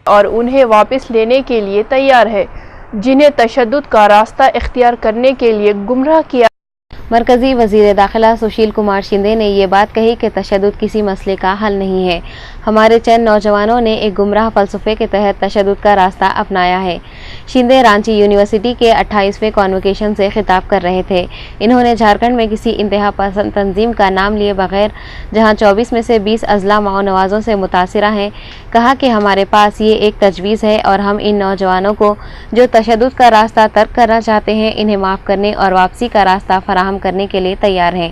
اور انہیں واپس لینے کے لیے تیار ہے جنہیں تشدد کا راستہ اختیار کرنے کے لیے گمراہ کیا۔ مرکزی وزیر داخلہ سشیل کمار شندے نے یہ بات کہی کہ تشدد کسی مسئلے کا حل نہیں ہے۔ ہمارے چند نوجوانوں نے ایک گمراہ فلسفے کے تحت تشدد کا راستہ اپنایا ہے۔ شندے رانچی یونیورسٹی کے 28ویں کانوکیشن سے خطاب کر رہے تھے۔ انہوں نے جھارکھنڈ میں کسی انتہا پسند تنظیم کا نام لیے بغیر، جہاں 24 میں سے 20 اضلاع ماؤ نوازوں سے متاثرہ ہیں، کہا کہ ہمارے پاس یہ ایک تجویز ہے اور ہم ان نوجوانوں کو جو تشدد کا راستہ ترک کرنا چاہتے ہیں انہیں معاف کرنے اور واپسی کا راستہ فراہم کرنے کے لیے تیار ہیں۔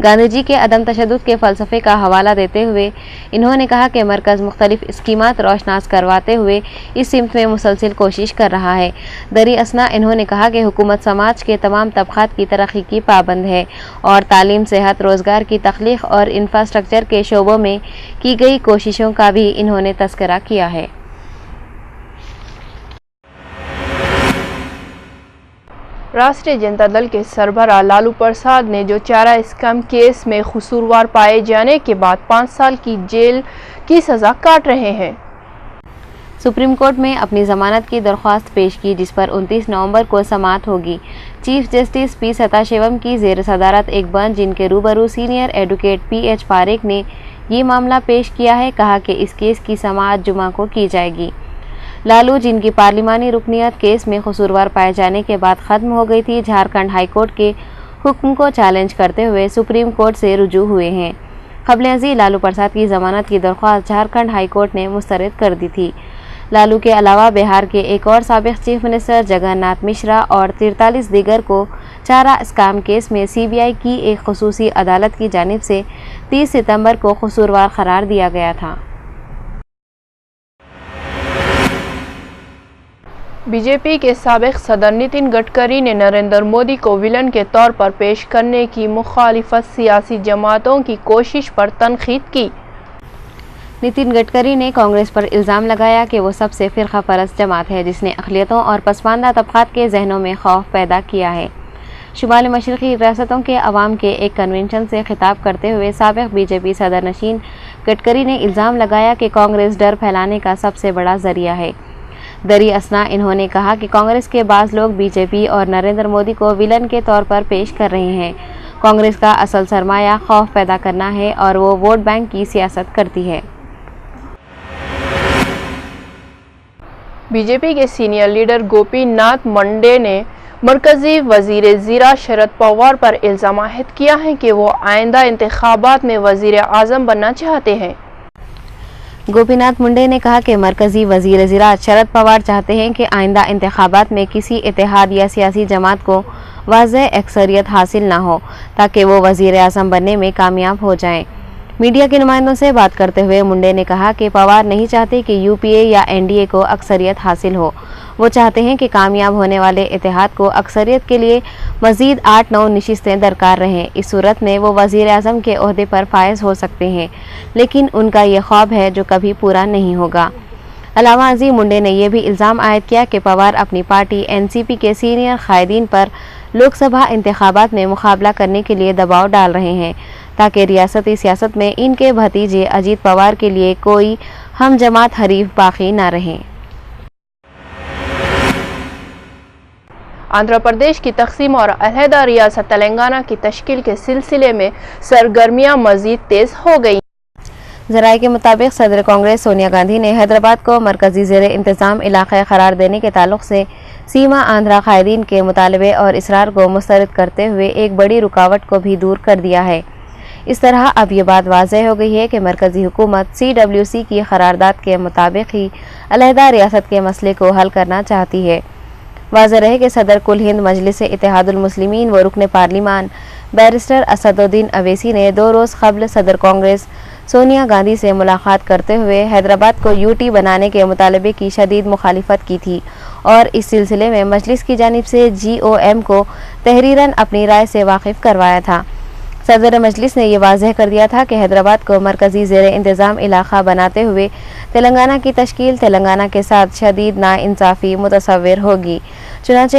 گاندھی جی کے عدم تشدد کے فلسفے کا حوالہ دیتے ہوئے انہوں نے کہا کہ مرکز مختلف اسکیمات روشناس کرواتے ہوئے اس سمت میں مسلسل کوشش کر رہا ہے۔ دریں اثنا انہوں نے کہا کہ حکومت سماج کے تمام طبقات کی ترقی کی پابند ہے اور تعلیم، صحت، روزگار کی تخلیق اور انفراسٹرکچر کے شعبوں میں کی گئی کوششوں کا بھی انہوں نے تذکرہ کیا ہے۔ راشٹریہ جنتا دل کے سربراہ لالو پرساد نے جو چارہ اسکیم کیس میں قصوروار پائے جانے کے بعد 5 سال کی جیل کی سزا کاٹ رہے ہیں۔ سپریم کورٹ میں اپنی ضمانت کی درخواست پیش کی جس پر 29 نومبر کو سماعت ہوگی۔ چیف جسٹس پی ستا شیوم کی زیر صدارت ایک بنچ جن کے روبرو senior advocate P H Parikh نے یہ معاملہ پیش کیا ہے، کہا کہ اس کیس کی سماعت جمعہ کو کی جائے گی۔ لالو جن کی پارلیمانی رکنیت کیس میں قصوروار پائے جانے کے بعد ختم ہو گئی تھی، جھارکھنڈ ہائی کورٹ کے حکم کو چیلنج کرتے ہوئے سپریم کورٹ سے رجوع ہوئے ہیں۔ قبل ازیں لالو پرساد کی ضمانت کی درخواست جھارکھنڈ ہائی کورٹ نے مسترد کر دی تھی۔ لالو کے علاوہ بہار کے ایک اور سابق چیف منسٹر جگن ناتھ مشرا اور 43 دیگر کو چارہ اسکیم کیس میں سی بی آئی کی ایک خصوصی عدالت کی جانب سے 30 ستمبر کو قصوروار قرار دیا گیا تھا۔ بی جے پی کے سابق صدر نتن گڈکری نے نریندر مودی کو ویلن کے طور پر پیش کرنے کی مخالفت سیاسی جماعتوں کی کوشش پر تنقید کی۔ نتن گڈکری نے کانگریس پر الزام لگایا کہ وہ سب سے فرقہ پرست جماعت ہے جس نے اقلیتوں اور پسماندہ طبقات کے ذہنوں میں خوف پیدا کیا ہے۔ شمال مشرقی ریاستوں کے عوام کے ایک کنونشن سے خطاب کرتے ہوئے سابق بی جے پی صدر نشین گڈکری نے الزام لگایا کہ کانگریس ڈر پھیلانے کا سب سے بڑا ذریعہ ہے۔ دریں اثنا انہوں نے کہا کہ کانگریس کے بعض لوگ بی جے پی اور نریندر مودی کو ویلن کے طور پر پیش کر رہے ہیں۔ کانگریس کا اصل سرمایہ خوف پیدا کرنا ہے اور وہ ووٹ بینک کی سیاست کرتی ہے۔ بی جے پی کے senior leader Gopi Nath Monday نے مرکزی وزیر زراعت شرد پوار پر الزام عائد کیا ہے کہ وہ آئندہ انتخابات میں وزیر اعظم بننا چاہتے ہیں۔ گوپی ناتھ منڈے نے کہا کہ مرکزی وزیر زراعت شرد پوار چاہتے ہیں کہ آئندہ انتخابات میں کسی اتحاد یا سیاسی جماعت کو واضح اکثریت حاصل نہ ہو تاکہ وہ وزیر اعظم بننے میں کامیاب ہو جائیں۔ میڈیا کے نمائندوں سے بات کرتے ہوئے منڈے نے کہا کہ پوار نہیں چاہتے کہ یو پی اے یا این ڈی اے کو اکثریت حاصل ہو، وہ چاہتے ہیں کہ کامیاب ہونے والے اتحاد کو اکثریت کے لیے مزید 8-9 نشستیں درکار رہیں۔ اس صورت میں وہ وزیر اعظم کے عہدے پر فائز ہو سکتے ہیں، لیکن ان کا یہ خواب ہے جو کبھی پورا نہیں ہوگا۔ علاوہ ازیں منڈے نے یہ بھی الزام عائد کیا کہ پوار اپنی پارٹی این سی پی کے سینئر قائدین پر لوک سبھا انتخابات میں مقابلہ کرنے کے لیے دباؤ ڈال رہے ہیں تاکہ ریاستی سیاست میں ان کے بھتیجے اجیت پوار کے لیے کوئی ہم جماعت حریف باقی نہ رہے۔ آندھرا پردیش کی تقسیم اور علیحدہ ریاست تلنگانہ کی تشکیل کے سلسلے میں سرگرمیاں مزید تیز ہو گئی۔ ذرائع کے مطابق صدر کانگریس سونیا گاندھی نے حیدرآباد کو مرکزی زیر انتظام علاقہ قرار دینے کے تعلق سے سیما آندھرا قائدین کے مطالبے اور اصرار کو مسترد کرتے ہوئے ایک بڑی رکاوٹ کو بھی دور کر دیا ہے۔ اس طرح اب یہ بات واضح ہو گئی ہے کہ مرکزی حکومت سی ڈبلیو سی کی قرارداد کے مطابق ہی علیحدہ ریاست کے مسئلے کو حل کرنا چاہتی ہے۔ واضح رہے کہ صدر کل ہند مجلس اتحاد المسلمین و رکن پارلیمان بیرسٹر اسد الدین اویسی نے 2 روز قبل صدر کانگریس سونیا گاندھی سے ملاقات کرتے ہوئے حیدرآباد کو یو ٹی بنانے کے مطالبے کی شدید مخالفت کی تھی اور اس سلسلے میں مجلس کی جانب سے جی او ایم کو تحریراً اپنی رائے سے واقف کروایا تھا۔ صدر مجلس نے یہ واضح کر دیا تھا کہ حیدرآباد کو مرکزی زیر انتظام علاقہ بناتے ہوئے تلنگانہ کی تشکیل تلنگانہ کے ساتھ شدید ناانصافی متصور ہوگی۔ چنانچہ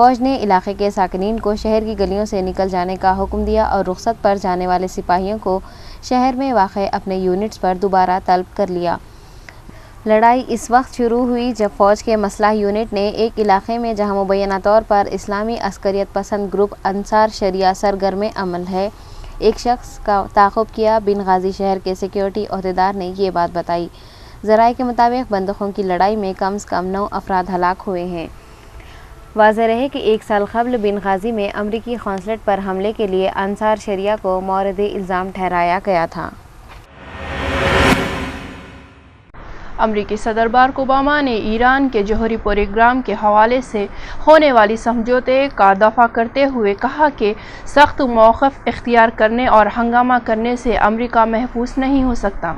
فوج نے علاقے کے ساکنین کو شہر کی گلیوں سے نکل جانے کا حکم دیا اور رخصت پر جانے والے سپاہیوں کو شہر میں واقع اپنے یونٹس پر دوبارہ طلب کر لیا۔ لڑائی اس وقت شروع ہوئی جب فوج کے مسلح یونٹ نے ایک علاقے میں جہاں مبینہ طور پر اسلامی عسکریت پسند گروپ انصار شریعہ سرگرم عمل ہے، ایک شخص کا تعاقب کیا۔ بن غازی شہر کے سیکیورٹی عہدیدار نے یہ بات بتائی۔ ذرائع کے مطابق بندوقوں کی لڑائی میں کم از کم 9 افراد ہلاک ہوئے ہیں۔ واضح رہے کہ 1 سال قبل بن غازی میں امریکی قونصلیٹ پر حملے کے لیے انصار شریعہ کو مورد الزام ٹھہرایا گیا تھا۔ امریکی صدر باراک اوباما نے ایران کے جوہری پروگرام کے حوالے سے ہونے والی سمجھوتے کا دفاع کرتے ہوئے کہا کہ سخت موقف اختیار کرنے اور ہنگامہ کرنے سے امریکہ محفوظ نہیں ہو سکتا۔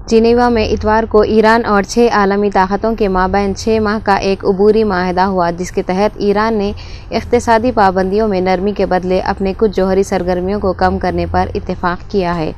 جنیوا میں اتوار کو ایران اور 6 عالمی طاقتوں کے مابین 6 ماہ کا ایک عبوری معاہدہ ہوا، جس کے تحت ایران نے اقتصادی پابندیوں میں نرمی کے بدلے اپنے کچھ جوہری سرگرمیوں کو کم کرنے پر اتفاق کیا ہے۔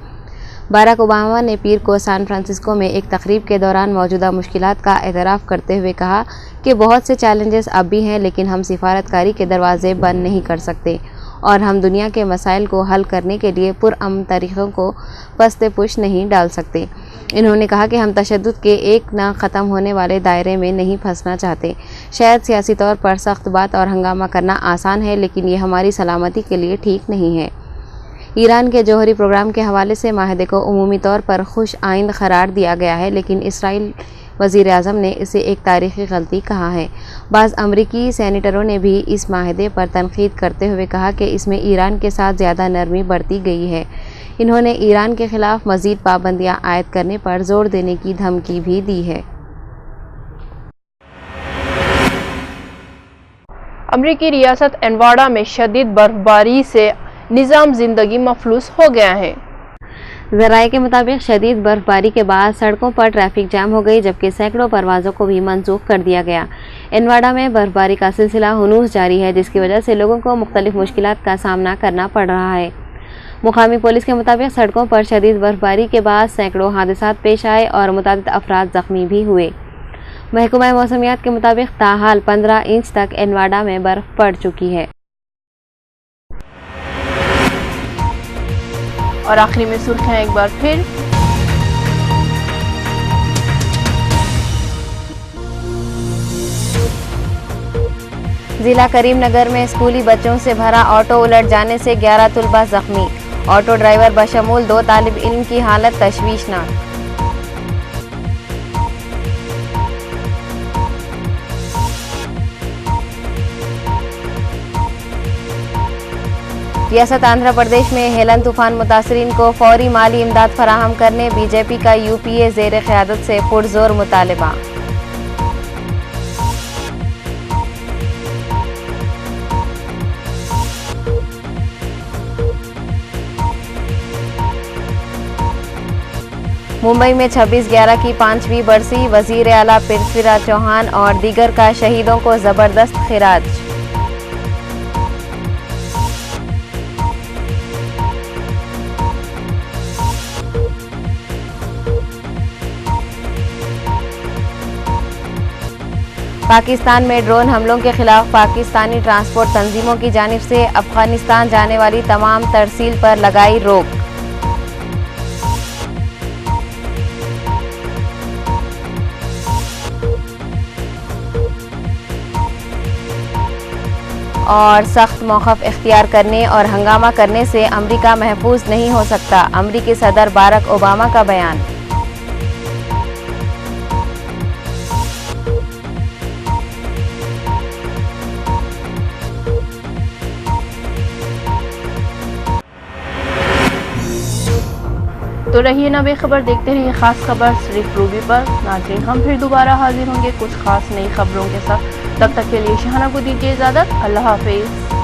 باراک اوباما نے پیر کو سان فرانسسکو میں ایک تقریب کے دوران موجودہ مشکلات کا اعتراف کرتے ہوئے کہا کہ بہت سے چیلنجز اب بھی ہیں، لیکن ہم سفارتکاری کے دروازے بند نہیں کر سکتے اور ہم دنیا کے مسائل کو حل کرنے کے لیے پرامن طریقوں کو پست پش نہیں ڈال سکتے۔ انہوں نے کہا کہ ہم تشدد کے ایک نہ ختم ہونے والے دائرے میں نہیں پھنسنا چاہتے۔ شاید سیاسی طور پر سخت بات اور ہنگامہ کرنا آسان ہے، لیکن یہ ہماری سلامتی کے لیے ٹھیک نہیں ہے۔ ایران کے جوہری پروگرام کے حوالے سے معاہدے کو عمومی طور پر خوش آئند قرار دیا گیا ہے، لیکن اسرائیل وزیر اعظم نے اسے ایک تاریخی غلطی کہا ہے۔ بعض امریکی سینیٹروں نے بھی اس معاہدے پر تنقید کرتے ہوئے کہا کہ اس میں ایران کے ساتھ زیادہ نرمی برتی گئی ہے۔ انہوں نے ایران کے خلاف مزید پابندیاں عائد کرنے پر زور دینے کی دھمکی بھی دی ہے۔ امریکی ریاست نیواڈا میں شدید برفباری سے نظام زندگی مفلوج ہو گیا ہے۔ ذرائع کے مطابق شدید برفباری کے بعد سڑکوں پر ٹریفک جام ہو گئی، جبکہ سینکڑوں پروازوں کو بھی منسوخ کر دیا گیا۔ نیواڈا میں برفباری کا سلسلہ ہنوز جاری ہے، جس کی وجہ سے لوگوں کو مختلف مشکلات کا سامنا کرنا پڑ رہا ہے۔ مقامی پولیس کے مطابق سڑکوں پر شدید برفباری کے بعد سینکڑوں حادثات پیش آئے اور متعدد افراد زخمی بھی ہوئے۔ محکمہ موسمیات کے مطابق تاحال 15 انچ تک نیواڈا میں برف پڑ چکی ہے۔ اور آخری میں سرخیاں ایک بار پھر۔ ضلع کریم نگر میں اسکولی بچوں سے بھرا آٹو الٹ جانے سے 11 طلباء زخمی، آٹو ڈرائیور بشمول 2 طالب علم کی حالت تشویشناک۔ ریاست آندھرا پردیش میں ہیلن طوفان متاثرین کو فوری مالی امداد فراہم کرنے بی جے پی کا یو پی اے زیر قیادت سے پرزور مطالبہ۔ ممبئی میں 26/11 کی 5ویں برسی، وزیر اعلیٰ پرتھوی راج چوہان اور دیگر کا شہیدوں کو زبردست خراج۔ پاکستان میں ڈرون حملوں کے خلاف پاکستانی ٹرانسپورٹ تنظیموں کی جانب سے افغانستان جانے والی تمام ترسیل پر لگائی روک۔ اور سخت موقف اختیار کرنے اور ہنگامہ کرنے سے امریکہ محفوظ نہیں ہو سکتا، امریکی صدر باراک اوباما کا بیان۔ تو رہیے نہ بے خبر، دیکھتے رہیے خاص خبر صرف روبی پر۔ ناظرین، ہم پھر دوبارہ حاضر ہوں گے کچھ خاص نئی خبروں کے ساتھ، تب تک کے لیے شہانہ کو دیجیے اجازت۔ اللہ حافظ۔